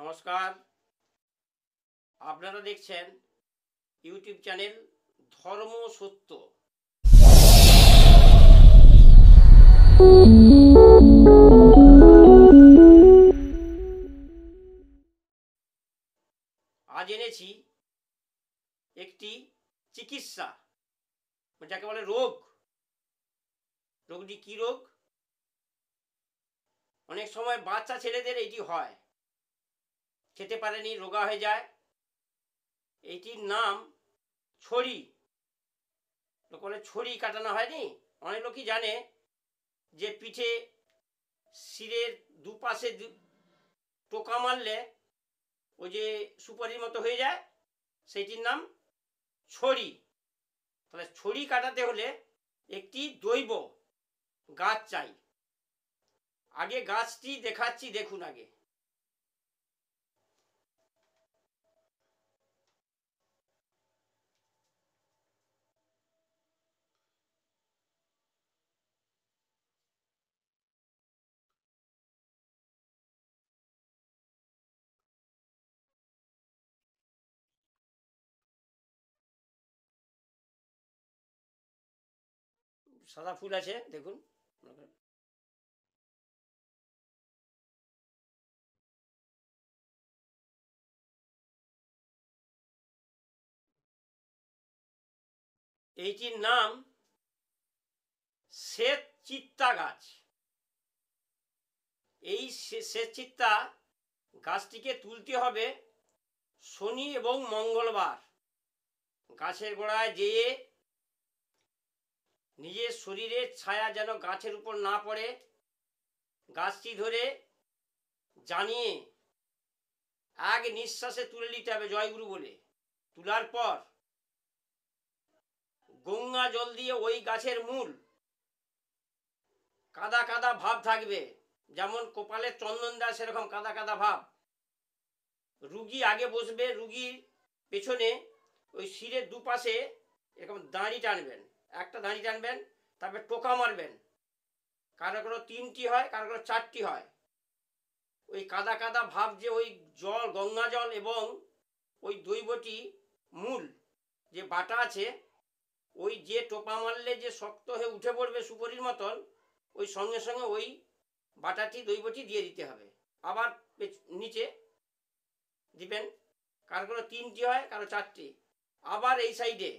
নমস্কার, আপনারা দেখছেন ইউটিউব চ্যানেল ধর্ম সত্য। আজ এনেছি একটি চিকিৎসা, যাকে বলে রোগ। রোগটি কি রোগ? অনেক সময় বাচ্চা ছেলেদের এটি হয়, খেতে পারেনি, রোগা হয়ে যায়। এইটির নাম ছড়ি। লোক বলে ছড়ি কাটানো হয়নি। অনেক লোকই জানে যে পিঠে শিরের দুপাশে টোকা মারলে ওই যে সুপারির মতো হয়ে যায়, সেইটির নাম ছড়ি। তাহলে ছড়ি কাটাতে হলে একটি দৈব গাছ চাই। আগে গাছটি দেখাচ্ছি, দেখুন। আগে সাদা ফুল আছে, দেখুন। এইটির নাম শ্বেত চিত্তা গাছ। এই শ্বেত চিত্তা গাছটিকে তুলতে হবে শনি এবং মঙ্গলবার। গাছের গোড়ায় যেয়ে নিজের শরীরের ছায়া যেন গাছের উপর না পড়ে, গাছটি ধরে জানিয়ে এক নিঃশ্বাসে তুলে নিতে হবে জয়গুরু বলে। তোলার পর গঙ্গা জল দিয়ে ওই গাছের মূল কাদা কাদা ভাব থাকবে, যেমন কপালের চন্দন দেয় সেরকম কাদা কাদা ভাব। রুগী আগে বসবে, রুগীর পেছনে ওই শিরের দুপাশে এরকম দাঁড়ি টানবেন, একটা দাঁড়ি টানবেন, তারপরে টোকা মারবেন। কারো কারো 3টি হয়, কারো কারো 4টি হয়। ওই কাদা কাদা ভাব যে ওই জল, গঙ্গা জল এবং ওই দৈবটি মূল যে বাটা আছে, ওই যে টোপা মারলে যে শক্ত হয়ে উঠে পড়বে সুপরির মতন, ওই সঙ্গে সঙ্গে ওই বাটাটি, দৈবটি দিয়ে দিতে হবে। আবার নিচে দিবেন। কারো কারো 3টি হয়, কারো 4টি। আবার এই সাইডে,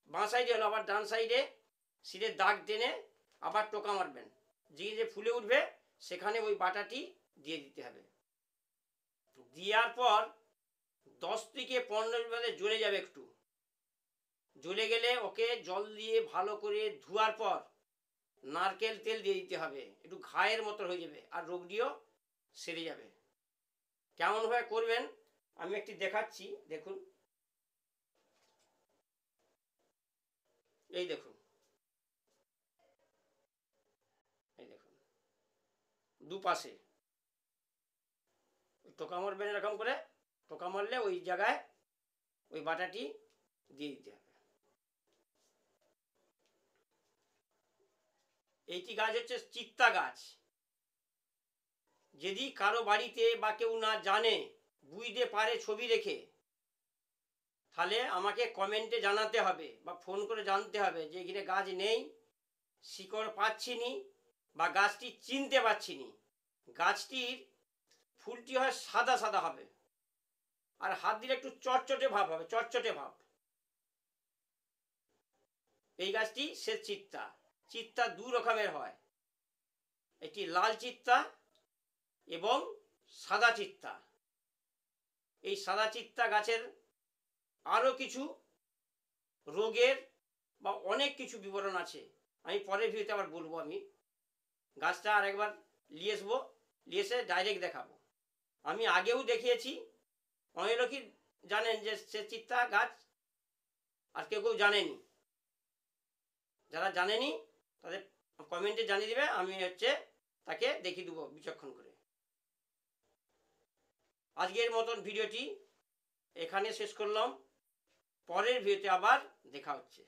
বাঁ সাইডে হলো, আবার ডান সাইডে শিরের দাগ টেনে আবার টোকা মারবেন। যে ফুলে উঠবে সেখানে ওই বাটাটি দিয়ে দিতে হবে। দেওয়ার পর 10 থেকে 15 মিনিট জ্বলে যাবে। একটু জ্বলে গেলে ওকে জল দিয়ে ভালো করে ধোয়ার পর নারকেল তেল দিয়ে দিতে হবে। একটু ঘায়ের মতো হয়ে যাবে আর রোগটিও সেরে যাবে। কেমনভাবে করবেন আমি একটি দেখাচ্ছি, দেখুন। এই দেখুন, এই দেখুন, দুপাশে টোকা মারবেন। এরকম করে টোকা মারলে ওই জায়গায় ওই বাটাটি দিয়ে দিতে হবে। এইটি গাছ হচ্ছে চিত্তা গাছ। যদি কারো বাড়িতে বা কেউ না জানে, বুঝতে পারে ছবি রেখে, তাহলে আমাকে কমেন্টে জানাতে হবে বা ফোন করে জানতে হবে যে এখানে গাছ নেই, শিকড় পাচ্ছি নি, বা গাছটি চিনতে পারছি নি। গাছটির ফুলটি হয় সাদা সাদা হবে, আর হাত দিলে একটু চটচটে ভাব হবে, চটচটে ভাব। এই গাছটি শ্বেত চিত্তা। চিত্তা 2 রকমের হয়, একটি লাল চিত্তা এবং সাদা চিত্তা। এই সাদা চিত্তা গাছের আরও কিছু রোগের বা অনেক কিছু বিবরণ আছে, আমি পরের ভিডিওতে আবার বলবো। আমি গাছটা আরেকবার নিয়ে আসবো, নিয়ে এসে ডাইরেক্ট দেখাবো। আমি আগেও দেখিয়েছি। অনেক লোকই জানেন যে সে চিত্তা গাছ, আর কেউ কেউ জানেনি। যারা জানেনি তাদের কমেন্টে জানিয়ে দেবে, আমি তাকে দেখিয়ে দেবো বিচক্ষণ করে। আজকের মতন ভিডিওটি এখানে শেষ করলাম। পরের ভিডিওতে আবার দেখা হচ্ছে।